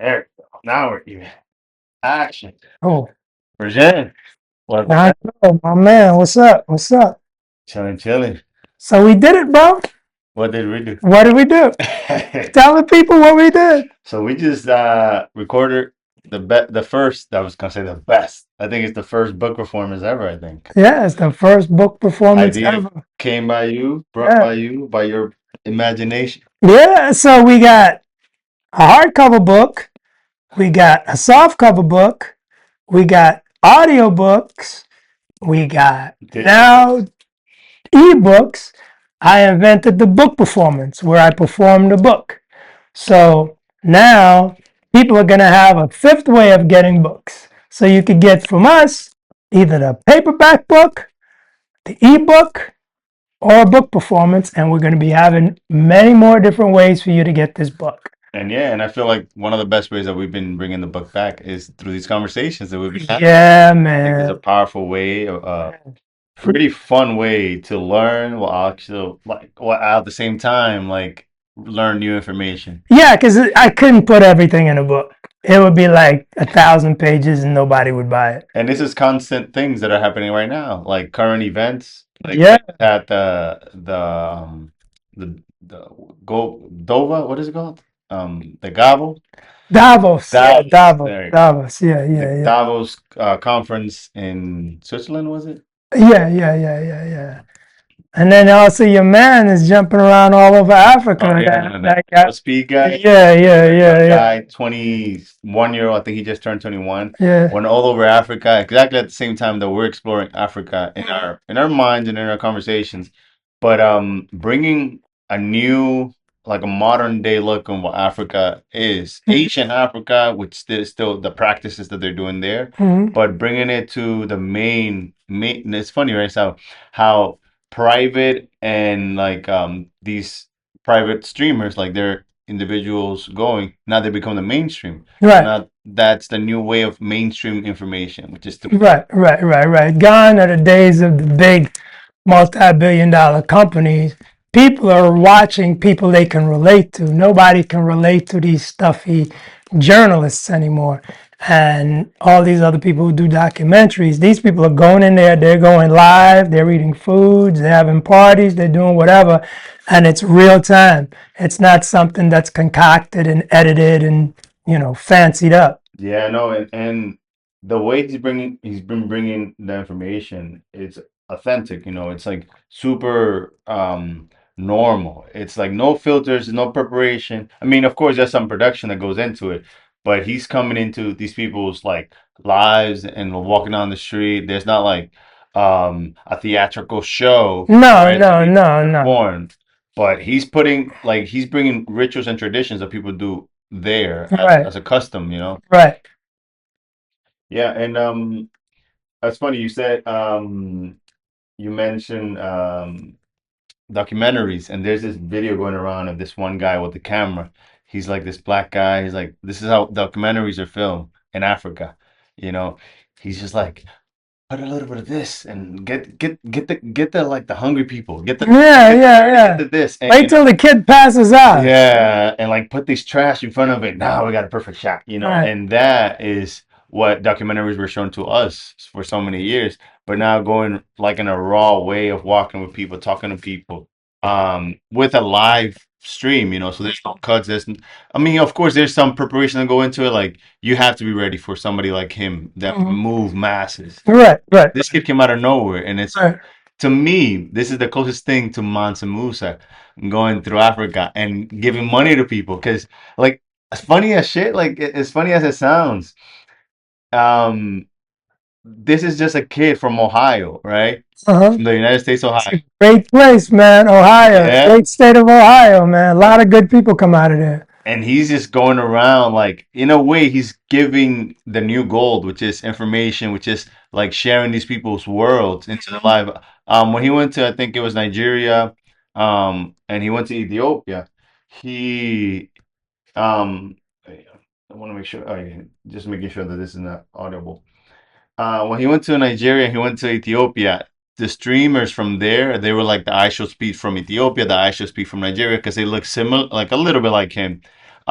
There we go. Now we're even. Action. Oh, Present. What's I know, my man. What's up? What's up? chilling. So we did it, bro. What did we do? What did we do? Tell the people what we did. So we just recorded the first. I was gonna say the best. I think it's the first book performance ever. I think Yeah, it's the first book performance idea ever. came by you, brought Yeah. by you, by your imagination. Yeah, so we got a hardcover book, we got a softcover book, we got audio books, we got now ebooks. I invented the book performance where I perform the book. So now people are going to have a fifth way of getting books. So you could get from us either the paperback book, the ebook, or a book performance. And we're going to be having many more different ways for you to get this book. And yeah, and I feel like one of the best ways that we've been bringing the book back is through these conversations that we've been having. Yeah, I think it's a man. powerful way, pretty fun way to learn while actually at the same time learn new information. Yeah, because I couldn't put everything in a book. It would be like 1,000 pages and nobody would buy it. And this is constant things that are happening right now, like current events. Like Yeah. at the go Dova, what is it called? The Gabo Davos. Yeah, Davos. There you go. Davos. Yeah, The yeah, yeah. Davos conference in Switzerland, was it? Yeah. And then also your man is jumping around all over Africa. Oh, yeah, That guy. speed guy. Yeah. Guy, 21-year-old. I think he just turned 21. Yeah. Went all over Africa exactly at the same time that we're exploring Africa in our minds and in our conversations. But bringing a new, like a modern day look on what Africa is, ancient Africa, which there's still the practices that they're doing there, Mhm. but bringing it to the main. It's funny, right? So how private and these private streamers, like they're individuals going, now they become the mainstream. Right. Now that's the new way of mainstream information, which is Right. Gone are the days of the big multi-billion-dollar companies. People are watching people they can relate to. Nobody can relate to these stuffy journalists anymore. And all these other people who do documentaries, these people are going in there, they're going live, they're eating foods, they're having parties, they're doing whatever, and it's real time. It's not something that's concocted and edited and, fancied up. Yeah, no, and the way he's been bringing the information is authentic, it's like super normal. It's like no filters, no preparation. I mean, of course there's some production that goes into it, but he's coming into these people's like lives and walking down the street. There's not like a theatrical show. No. Performed, but he's bringing rituals and traditions that people do there Right. as a custom, Right. Yeah, and that's funny. You said you mentioned documentaries, and there's this video going around of this one guy with the camera. He's like this black guy. He's like, this is how documentaries are filmed in Africa. He's just like, put a little bit of this and get the like the hungry people. Get the this. And, wait till the kid passes out. Yeah, and like put this trash in front of it. Now we got a perfect shot, Right. And that is what documentaries were shown to us for so many years. But now going like in a raw way of walking with people, talking to people, with a live stream, so there's no cuts. I mean, of course, there's some preparation to go into it. Like you have to be ready for somebody like him that move masses. Right. This kid came out of nowhere, and it's to me, this is the closest thing to Mansa Musa going through Africa and giving money to people. Because, like, as funny as shit, like as funny as it sounds, this is just a kid from Ohio, right? From the United States, Ohio. Great place, man, Ohio. Yeah. Great state of Ohio, man. A lot of good people come out of there. And he's just going around, like, in a way, he's giving the new gold, which is information, which is like sharing these people's worlds into the live. When he went to, I think it was Nigeria, and he went to Ethiopia, he, I want to make sure, just making sure that this is not audible. When he went to Nigeria, he went to Ethiopia. The streamers from there, they were like the I Shall Speak from Ethiopia, the I Shall Speak from Nigeria, because they look similar, like a little bit like him.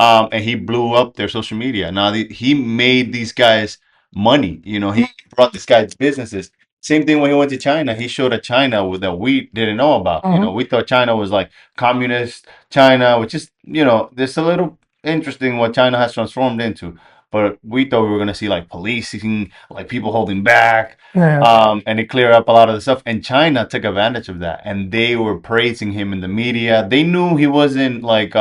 and he blew up their social media. Now he made these guys money. You know, he brought these guys businesses. Same thing when he went to China. He showed a China that we didn't know about. You know, we thought China was like communist China, which is, you know, there's a little interesting what China has transformed into. But we thought we were gonna see like policing, like people holding back, Yeah. and it cleared up a lot of the stuff. And China took advantage of that, and they were praising him in the media. They knew he wasn't like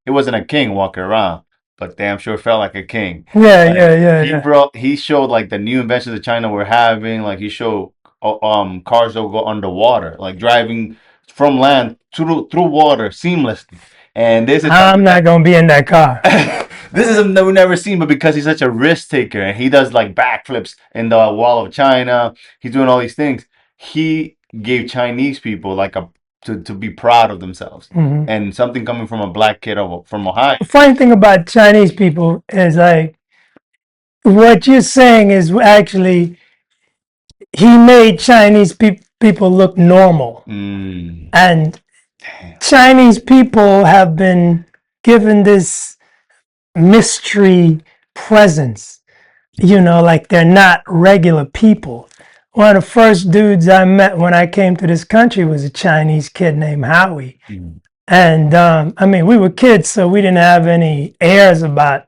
he wasn't a king walking around, but damn sure felt like a king. Yeah, Like yeah, yeah, yeah. he showed like the new inventions that China were having. Like he showed cars that will go underwater, like driving from land through water seamlessly. And this is I'm something not that gonna be in that car. this is something that we've never seen, but because he's such a risk taker and he does like backflips in the wall of China, he's doing all these things. He gave Chinese people like to be proud of themselves. Mhm. And something coming from a black kid from Ohio. The funny thing about Chinese people is like what you're saying is actually he made Chinese people look normal, and Damn. Chinese people have been given this mystery presence. You know, like they're not regular people. One of the first dudes I met when I came to this country was a Chinese kid named Howie. And I mean, we were kids, so we didn't have any airs about,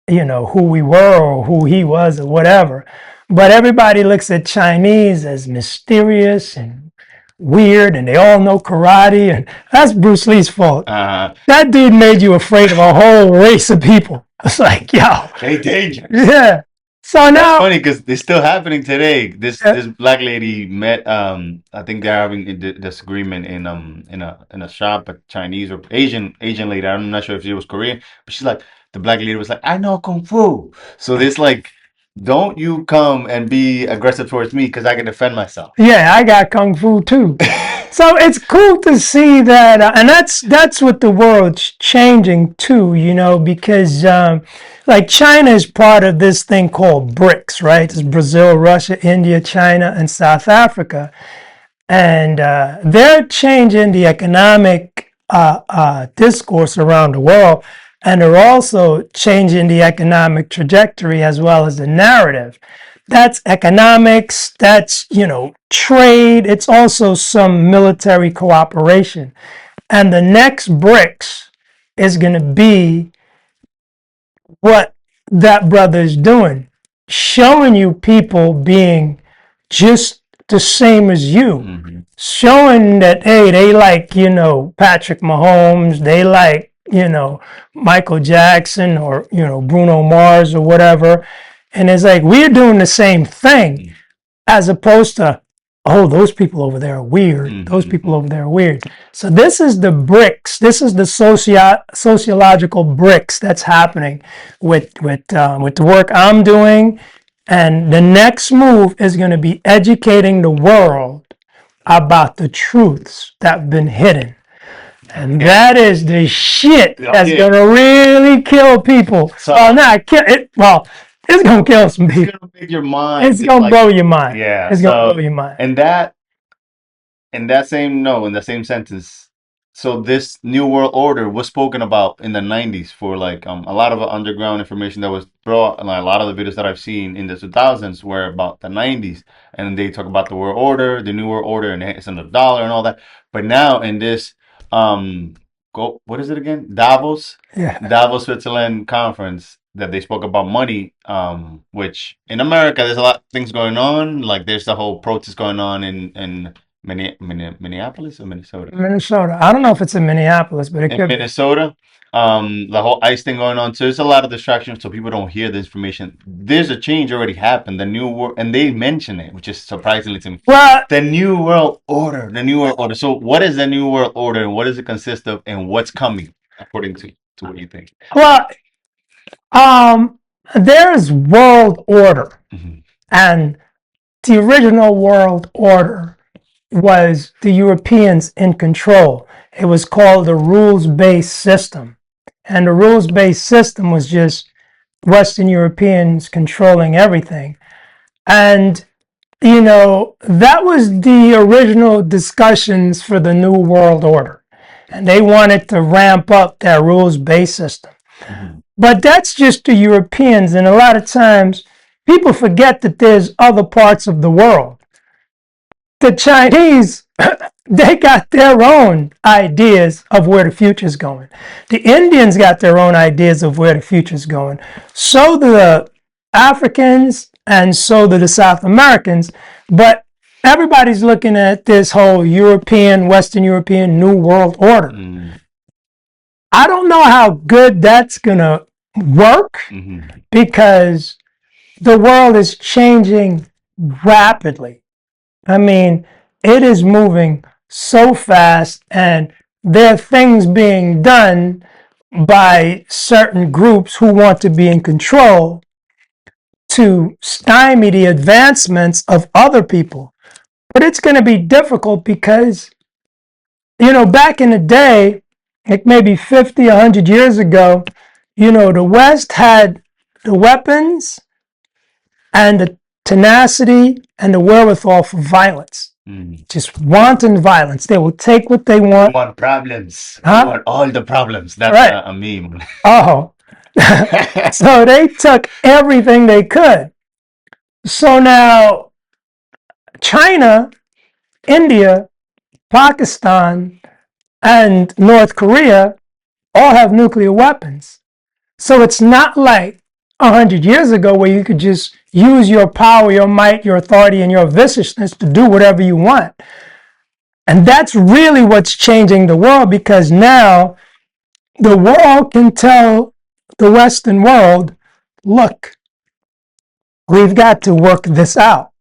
you know, who we were or who he was or whatever. But everybody looks at Chinese as mysterious and weird, and they all know karate, and that's Bruce Lee's fault. That dude made you afraid of a whole race of people. It's like, yo, They dangerous. yeah. So That's now, funny because it's still happening today. This black lady met I think they're having a disagreement in a shop, a Chinese or Asian lady. I'm not sure if she was Korean, but she's like the black lady was like, I know kung fu. So this like, don't you come and be aggressive towards me because I can defend myself. yeah, I got kung fu too. So it's cool to see that, and that's what the world's changing too, you know, because like China is part of this thing called BRICS, right? It's Brazil, Russia, India, China, and South Africa, and they're changing the economic discourse around the world, and they're also changing the economic trajectory as well as the narrative. That's economics, that's, you know, trade, it's also some military cooperation. And the next BRICS is going to be what that brother is doing, showing you people being just the same as you, showing that, hey, they like, you know, Patrick Mahomes, they like, you know, Michael Jackson or, you know, Bruno Mars or whatever. And it's like, we're doing the same thing as opposed to, oh, those people over there are weird. Those people over there are weird. So this is the BRICS. This is the sociological BRICS that's happening with the work I'm doing. And the next move is going to be educating the world about the truths that have been hidden. And that is the shit that's going to really kill people. So, not kill it. Well, it's going to kill some it's people. gonna make your mind. It's going to blow your mind. Yeah. It's going to blow your mind. And that in that same no, in the same sentence. So this new world order was spoken about in the 90s for like a lot of underground information that was brought, and like, a lot of the videos that I've seen in the 2000s were about the 90s, and they talk about the world order, the new world order, and it's on the dollar and all that. But now in this what is it again? Davos, Switzerland conference that they spoke about money, which in America there's a lot of things going on. Like there's the whole protest going on in Minneapolis or Minnesota? Minnesota. I don't know if it's in Minneapolis, but it In could be. Minnesota, the whole ICE thing going on. So there's a lot of distractions, so people don't hear the information. There's a change already happened. The new world, and they mention it, which is surprisingly to me. Well, The new world order. The new world order. So what is the new world order, and what does it consist of, and what's coming, according to what you think? well, there's world order, and the original world order was the Europeans in control. It was called the rules-based system. And the rules-based system was just Western Europeans controlling everything. And, you know, that was the original discussions for the New World Order. And they wanted to ramp up their rules-based system. But that's just the Europeans, and a lot of times people forget that there's other parts of the world. The Chinese, they got their own ideas of where the future's going. The Indians got their own ideas of where the future's going. So do the Africans and so do the South Americans. But everybody's looking at this whole European, Western European New World Order. I don't know how good that's going to work because the world is changing rapidly. I mean, it is moving so fast, and there are things being done by certain groups who want to be in control to stymie the advancements of other people. But it's going to be difficult because, back in the day, like maybe 50, 100 years ago, the West had the weapons and the tenacity and the wherewithal for violence. Just wanton violence. They will take what they want. We want problems. We want all the problems. That's Right. a meme. Oh. So they took everything they could. So now China, India, Pakistan, and North Korea all have nuclear weapons. So it's not like 100 years ago where you could just use your power, your might, your authority, and your viciousness to do whatever you want. And that's really what's changing the world, because now the world can tell the Western world, look, we've got to work this out.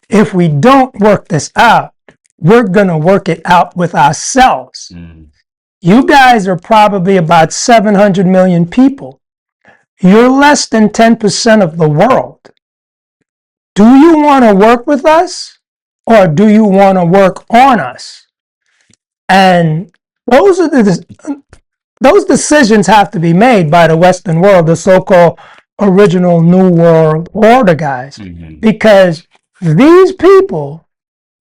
If we don't work this out, we're going to work it out with ourselves. You guys are probably about 700 million people. You're less than 10% of the world. Do you want to work with us, or do you want to work on us? And those decisions have to be made by the Western world, the so-called original New World Order guys, because these people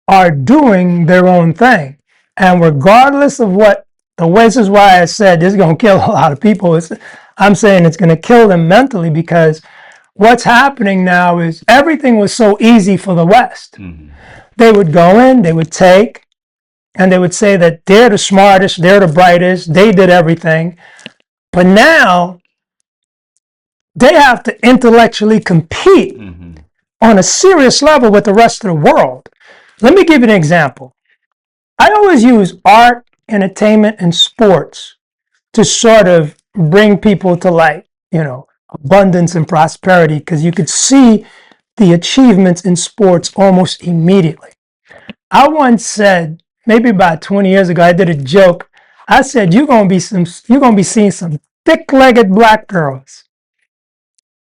are doing their own thing. And regardless of what, this is why I said this is going to kill a lot of people. I'm saying it's going to kill them mentally, because what's happening now is everything was so easy for the West. They would go in, they would take, and they would say that they're the smartest, they're the brightest, they did everything. But now they have to intellectually compete on a serious level with the rest of the world. Let me give you an example. I always use art, entertainment, and sports to sort of bring people to light, abundance and prosperity, because you could see the achievements in sports almost immediately. I once said, maybe about 20 years ago, I did a joke. I said, you're going to be seeing some thick-legged black girls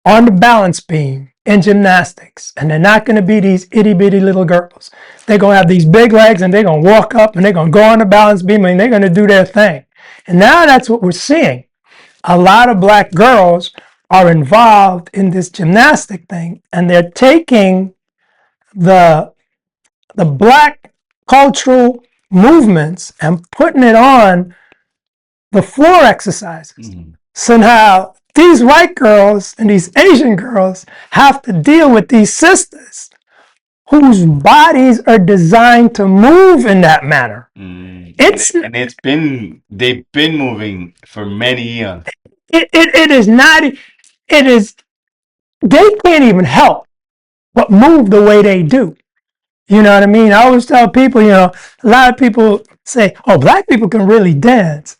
on the balance beam in gymnastics, and they're not going to be these itty-bitty little girls. They're going to have these big legs, and they're going to walk up, and they're going to go on the balance beam, and they're going to do their thing. And now that's what we're seeing. A lot of black girls are involved in this gymnastic thing, and they're taking the black cultural movements and putting it on the floor exercises. So now these white girls and these Asian girls have to deal with these sisters whose bodies are designed to move in that manner. They've been moving for many years. It is not, they can't even help but move the way they do. You know what I mean? I always tell people, a lot of people say, oh, black people can really dance.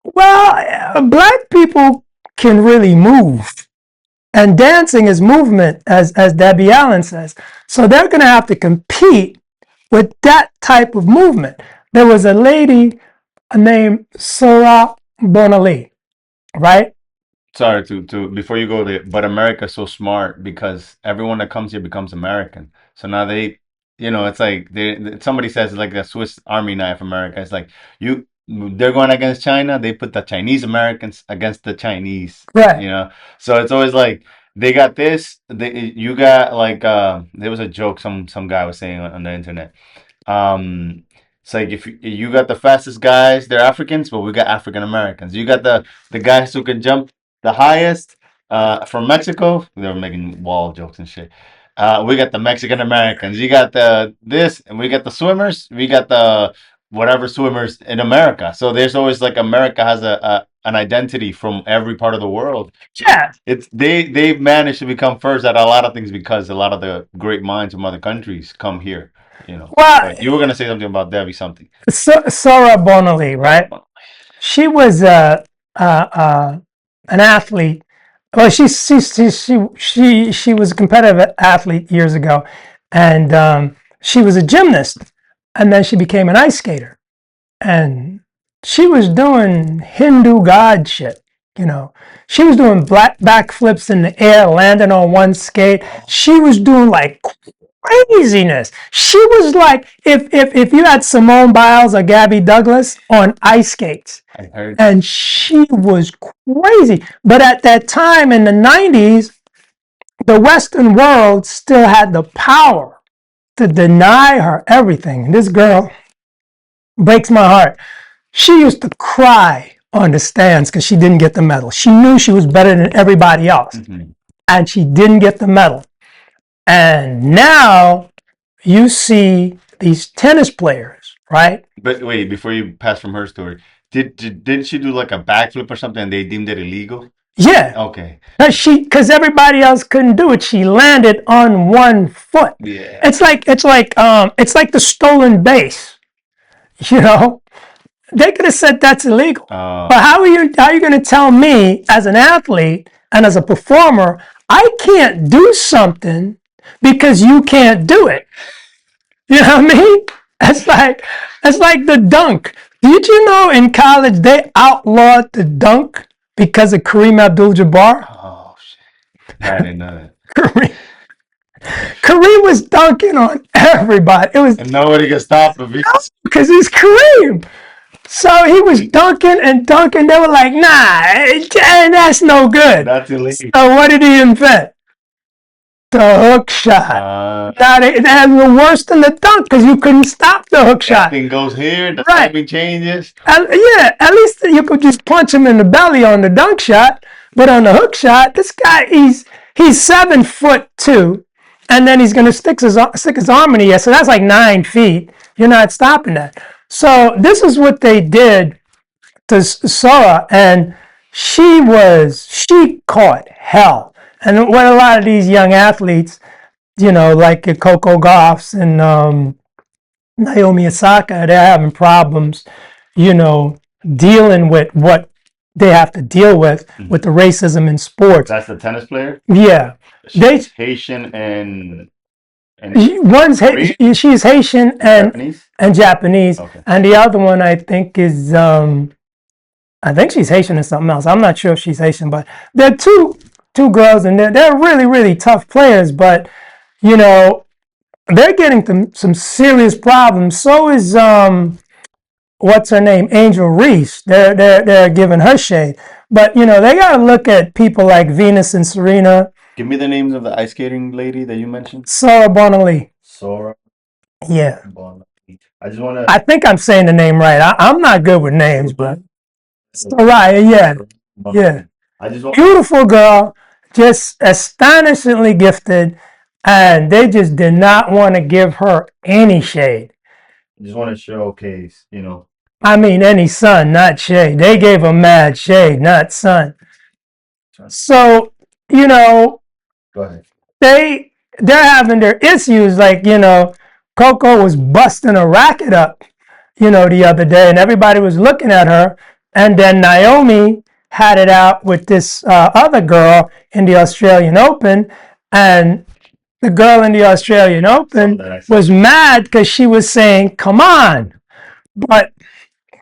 Well, black people can really move. And dancing is movement, as Debbie Allen says. So they're going to have to compete with that type of movement. There was a lady named Sarah Bonali, right? Sorry to before you go there, but America's so smart because everyone that comes here becomes American. So now it's like somebody says it's like a Swiss Army knife America. It's like they're going against China, they put the Chinese Americans against the Chinese. Right. So it's always like they got this, you got like there was a joke some guy was saying on the internet. It's like if you got the fastest guys, they're Africans, but we got African Americans. You got the guys who can jump the highest from Mexico. They were making wall jokes and shit. We got the Mexican Americans. You got the this, and we got the swimmers. We got the whatever swimmers in America. So there's always like America has a an identity from every part of the world. Yeah. It's they've managed to become first at a lot of things because a lot of the great minds from other countries come here. You know. Well, But you were gonna say something about Debbie something. Sora Bonali, right? She was an athlete. Well, she was a competitive athlete years ago, and she was a gymnast, and then she became an ice skater, and she was doing Hindu god shit. You know, she was doing backflips in the air, landing on one skate. She was doing like craziness. She was like if you had Simone Biles or Gabby Douglas on ice skates. I heard. And she was crazy. But at that time in the 90s, the Western world still had the power to deny her everything. And this girl breaks my heart. She used to cry on the stands because she didn't get the medal. She knew she was better than everybody else. Mm-hmm. And she didn't get the medal. And now you see these tennis players, right? But wait, before you pass from her story, didn't she do like a backflip or something and they deemed it illegal? Yeah. Okay. Because everybody else couldn't do it. She landed on one foot. Yeah. It's like the stolen base. You know, they could have said that's illegal. But how are you going to tell me as an athlete and as a performer, I can't do something because you can't do it? You know what I mean? It's like the dunk. Did you know in college they outlawed the dunk because of Kareem Abdul-Jabbar? Oh shit! I didn't know that. Kareem was dunking on everybody. And nobody could stop him because he's Kareem. So he was dunking and dunking. They were like, "Nah, that's no good." That's illegal. So what did he invent? The hook shot. Now they were worse than the dunk because you couldn't stop the hook shot. Thing goes here, the timing changes. Yeah, at least you could just punch him in the belly on the dunk shot, but on the hook shot, this guy he's 7'2", and then he's gonna stick his arm in the air. So that's like 9 feet. You're not stopping that. So this is what they did to Sora, and she caught hell. And what a lot of these young athletes, you know, like Coco Gauffs and Naomi Osaka, they're having problems, you know, dealing with what they have to deal with the racism in sports. That's the tennis player? Yeah. She's Haitian and she's Haitian and Japanese. Okay. And the other one I think is I think she's Haitian or something else. I'm not sure if she's Haitian, but they're two girls, and they're really, really tough players, but, you know, they're getting some serious problems. So is, what's her name? Angel Reese. They're giving her shade. But, you know, they got to look at people like Venus and Serena. Give me the names of the ice skating lady that you mentioned. Sora Bonali. Sora? Yeah. Bonali. I think I'm saying the name right. I'm not good with names, but Soraya, yeah. Yeah. Beautiful girl, just astonishingly gifted, and they just did not want to give her any shade. I just want to showcase, you know. I mean, any sun, not shade. They gave her mad shade, not sun. So, you know, go ahead. They're having their issues. Like, you know, Coco was busting a racket up, you know, the other day, and everybody was looking at her. And then Naomi had it out with this other girl in the Australian Open, and the girl in the Australian Open was mad because she was saying, "Come on," but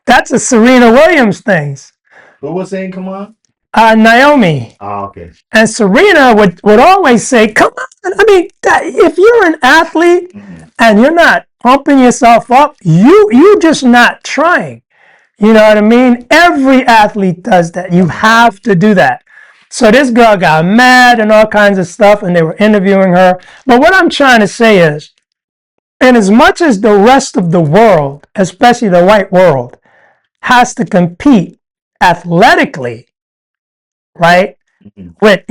that's a Serena Williams thing. Who was saying, "Come on"? Naomi. Oh, okay. And Serena would always say, "Come on." I mean, if you're an athlete and you're not pumping yourself up, you just not trying. You know what I mean? Every athlete does that. You have to do that. So this girl got mad and all kinds of stuff, and they were interviewing her. But what I'm trying to say is, And as much as the rest of the world, especially the white world, has to compete athletically, right? Mhm. With,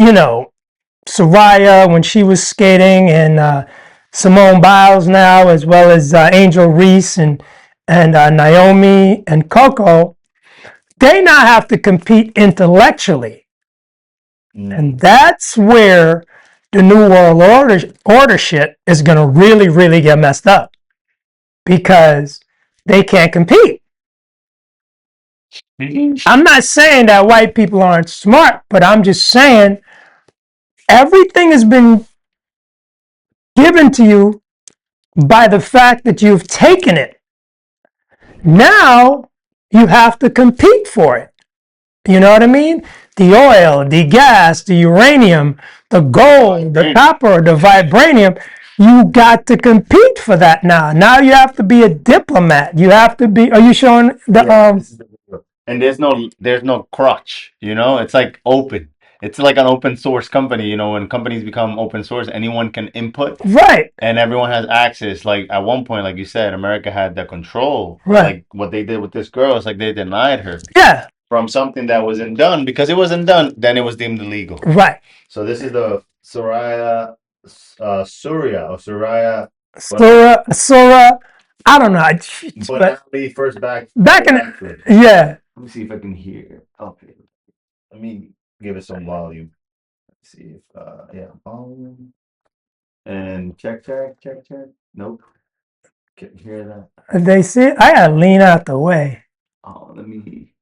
Soraya when she was skating, and Simone Biles now, as well as Angel Reese and Naomi and Coco, they now have to compete intellectually. And that's where the New World Order shit is going to really, really get messed up because they can't compete. I'm not saying that white people aren't smart, but I'm just saying everything has been given to you by the fact that you've taken it. Now you have to compete for it. You know what I mean? The oil, the gas, the uranium, the gold, the copper, the vibranium. You got to compete for that now. Now you have to be a diplomat. You have to be. Are you showing the And there's no crutch, it's like open. It's like an open source company, when companies become open source, anyone can input right? and everyone has access. Like at one point, like you said, America had the control. Right. Like what they did with this girl is like they denied her Yeah. from something that wasn't done because it wasn't done, then it was deemed illegal. Right. So this is the Surya or Suraya Sora. I don't know. But Bonali first back in backflip. yeah. Let me see if I can hear. Okay, let me give it some volume. Let's see if yeah, volume and check. Nope, can't hear that. They see. I gotta lean out the way. Oh, let me.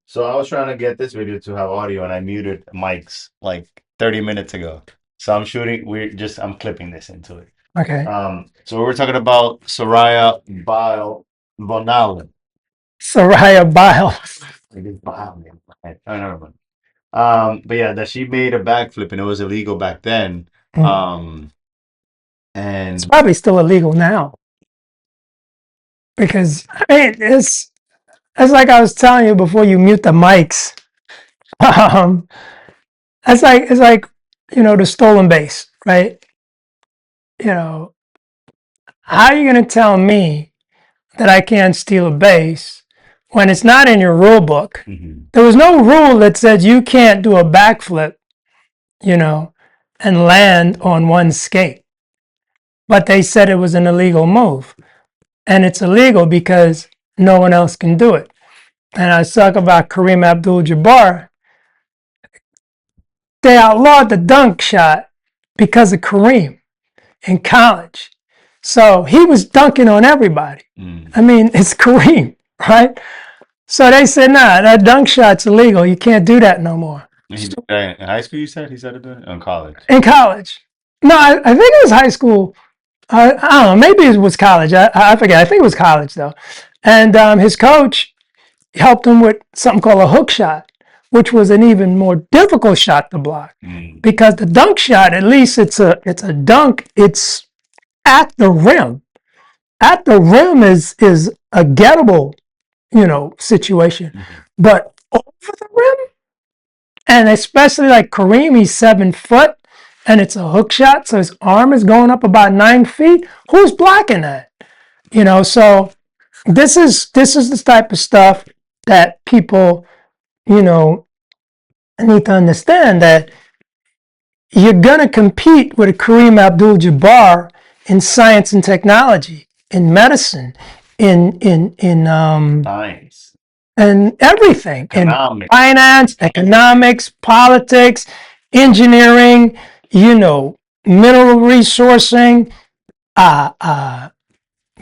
So I was trying to get this video to have audio, and I muted mics like 30 minutes ago. So I'm shooting. I'm clipping this into it. Okay. So we're talking about Soraya Bile Bonale. Soraya Biles. It is Bile, man. I don't know. But yeah, that she made a backflip and it was illegal back then. Um, It's and probably still illegal now because I mean it's like I was telling you before you mute the mics. Um, it's like the stolen base, right? How are you going to tell me that I can't steal a base when it's not in your rule book? There was no rule that said you can't do a backflip, and land on one skate. But they said it was an illegal move. And it's illegal because no one else can do it. And I was talking about Kareem Abdul-Jabbar. They outlawed the dunk shot because of Kareem in college. So he was dunking on everybody. I mean, it's Kareem, right? So they said, nah, that dunk shot's illegal. You can't do that no more. he did that in high school, you said? He said it in college. In college. No, I think it was high school. I don't know. Maybe it was college. I forget. I think it was college, though. And his coach helped him with something called a hook shot, which was an even more difficult shot to block. Because the dunk shot, at least it's a dunk. It's at the rim. At the rim is a gettable, situation. But over the rim, and especially like Kareem, he's 7 foot, and it's a hook shot, so his arm is going up about 9 feet. Who's blocking that? So this is the type of stuff that people, need to understand that you're gonna compete with a Kareem Abdul-Jabbar in science and technology, in medicine, in Science. and everything, Economics. in finance, economics, politics, engineering, mineral resourcing,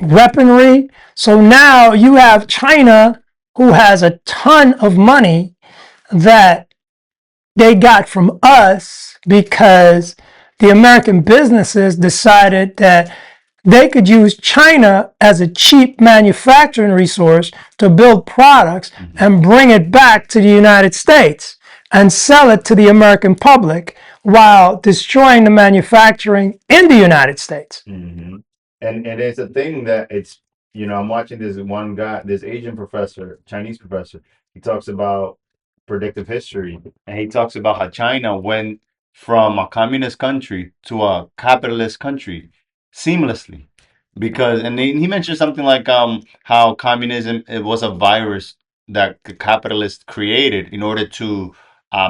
weaponry. So now you have China, who has a ton of money that they got from us because the American businesses decided that they could use China as a cheap manufacturing resource to build products and bring it back to the United States and sell it to the American public while destroying the manufacturing in the United States. And it's a thing that I'm watching this one guy, this Asian professor, Chinese professor. He talks about predictive history, and he talks about how China, when from a communist country to a capitalist country seamlessly. Because and he mentioned something like how communism, it was a virus that the capitalists created in order to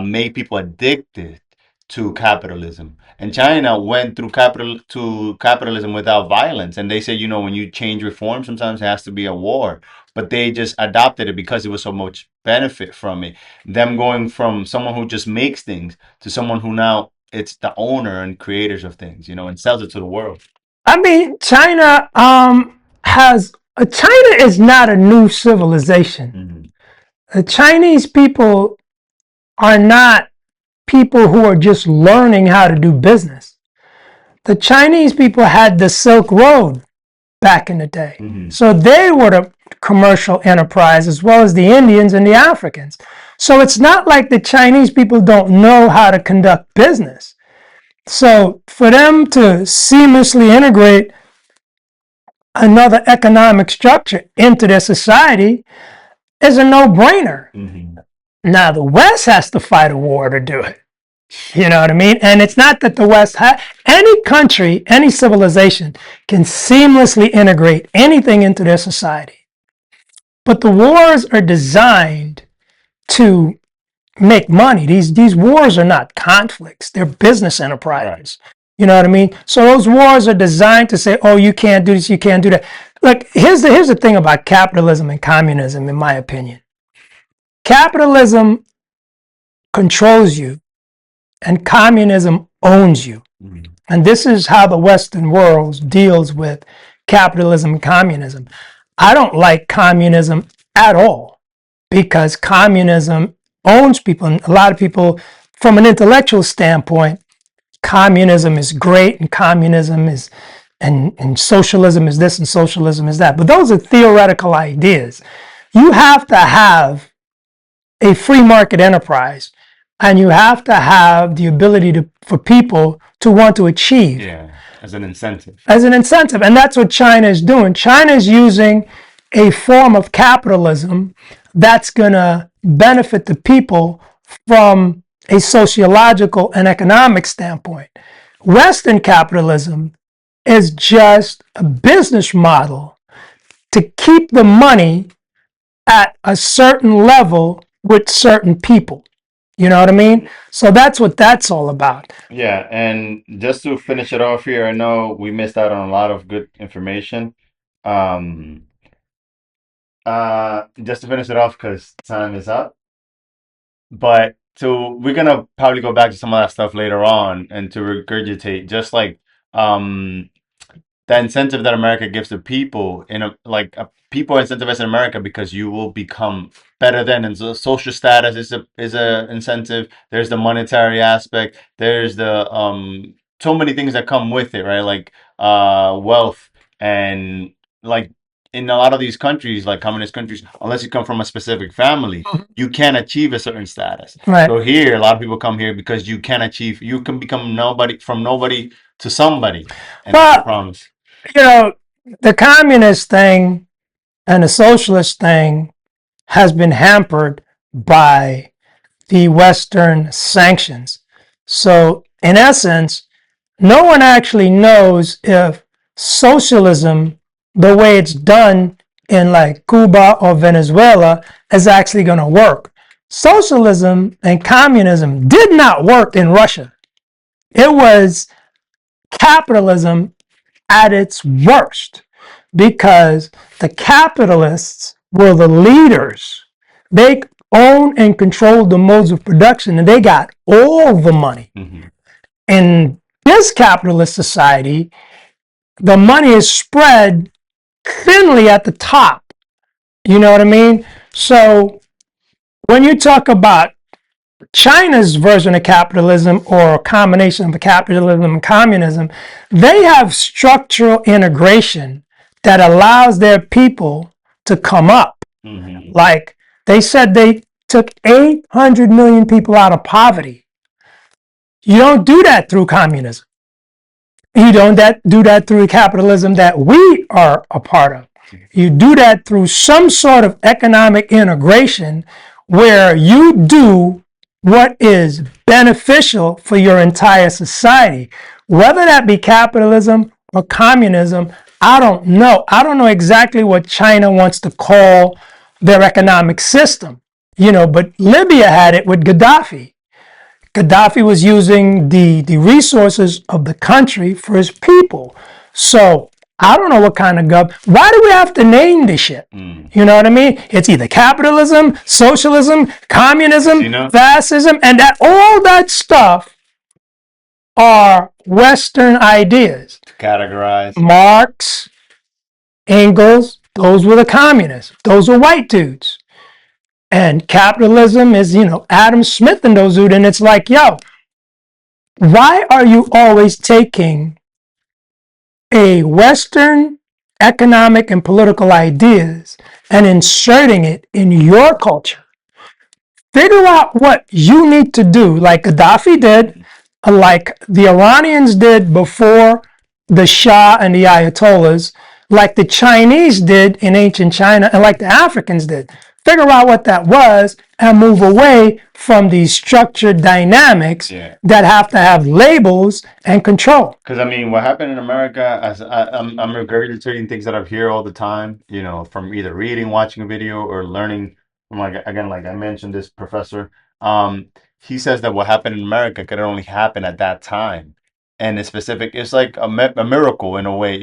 make people addicted to capitalism. And China went through capitalism without violence. And they say, you know, when you change reform, sometimes it has to be a war. But they just adopted it because it was so much benefit from it. Them going from someone who just makes things to someone who now it's the owner and creators of things, you know, and sells it to the world. I mean, China China is not a new civilization. Mm-hmm. The Chinese people are not people who are just learning how to do business. The Chinese people had the Silk Road back in the day. Mm-hmm. So they were the commercial enterprise as well as the Indians and the Africans. So it's not like the Chinese people don't know how to conduct business. So for them to seamlessly integrate another economic structure into their society is a no-brainer. Mm-hmm. Now the West has to fight a war to do it. You know what I mean? And it's not that the West any country, any civilization can seamlessly integrate anything into their society. But the wars are designed to make money. These wars are not conflicts. They're business enterprises. Right. You know what I mean? So those wars are designed to say, oh, you can't do this, you can't do that. Look, here's the thing about capitalism and communism, in my opinion. Capitalism controls you and communism owns you. Mm-hmm. And this is how the Western world deals with capitalism and communism. I don't like communism at all because communism owns people. And a lot of people, from an intellectual standpoint, communism is great and communism is, and socialism is this and socialism is that. But those are theoretical ideas. You have to have a free market enterprise and you have to have the ability for people to want to achieve. Yeah, as an incentive. As an incentive. And that's what China is doing. China is using a form of capitalism that's going to benefit the people from a sociological and economic standpoint. Western capitalism is just a business model to keep the money at a certain level with certain people. You know what I mean? So that's what that's all about. Yeah, and just to finish it off here, I know we missed out on a lot of good information. Um, just to finish it off because time is up. But we're gonna probably go back to some of that stuff later on and to regurgitate just like the incentive that America gives to people people are incentivized in America because you will become better than, and so social status is a incentive. There's the monetary aspect. There's the so many things that come with it, right? Like wealth and like in a lot of these countries, like communist countries, unless you come from a specific family, you can't achieve a certain status. Right. So here, a lot of people come here because you can become nobody from nobody to somebody. And that's the promise. You know, the communist thing and the socialist thing has been hampered by the Western sanctions. So, in essence, no one actually knows if socialism, the way it's done in like Cuba or Venezuela, is actually going to work. Socialism and communism did not work in Russia. It was capitalism at its worst because the capitalists were the leaders. They own and control the modes of production and they got all the money. Mm-hmm. In this capitalist society, the money is spread thinly at the top. You know what I mean? So when you talk about China's version of capitalism or a combination of capitalism and communism, they have structural integration that allows their people to come up. Mm-hmm. Like they said they took 800 million people out of poverty. You don't do that through communism. You don't do that through capitalism that we are a part of. You do that through some sort of economic integration where you do what is beneficial for your entire society. Whether that be capitalism or communism, I don't know. I don't know exactly what China wants to call their economic system, but Libya had it with Gaddafi. Gaddafi was using the resources of the country for his people. So I don't know what kind of Why do we have to name this shit? You know what I mean? It's either capitalism, socialism, communism, fascism, and all that stuff are Western ideas. To categorize. Marx, Engels, those were the communists. Those were white dudes. And capitalism is, Adam Smith and those dudes. And it's like, yo, why are you always taking a Western economic and political ideas and inserting it in your culture? Figure out what you need to do, like Gaddafi did, like the Iranians did before the Shah and the Ayatollahs, like the Chinese did in ancient China, and like the Africans did. Figure out what that was and move away from these structured dynamics that have to have labels and control. Because I mean, what happened in America, I'm regurgitating things that I hear all the time, from either reading, watching a video, or learning from, like, again, like I mentioned, this professor. He says that what happened in America could only happen at that time. And it's like a miracle in a way,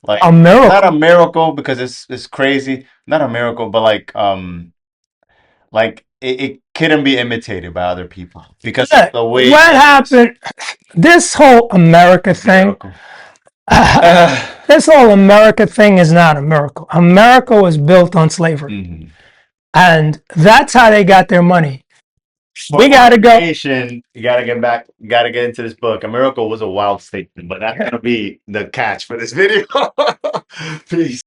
like A miracle. not a miracle because it's crazy, not a miracle, but like it couldn't be imitated by other people because of the way what happened. This whole America thing. This whole America thing is not a miracle. America was built on slavery, and that's how they got their money. We gotta go. You gotta get back. Gotta get into this book. A miracle was a wild statement, but that's gonna be the catch for this video. Peace.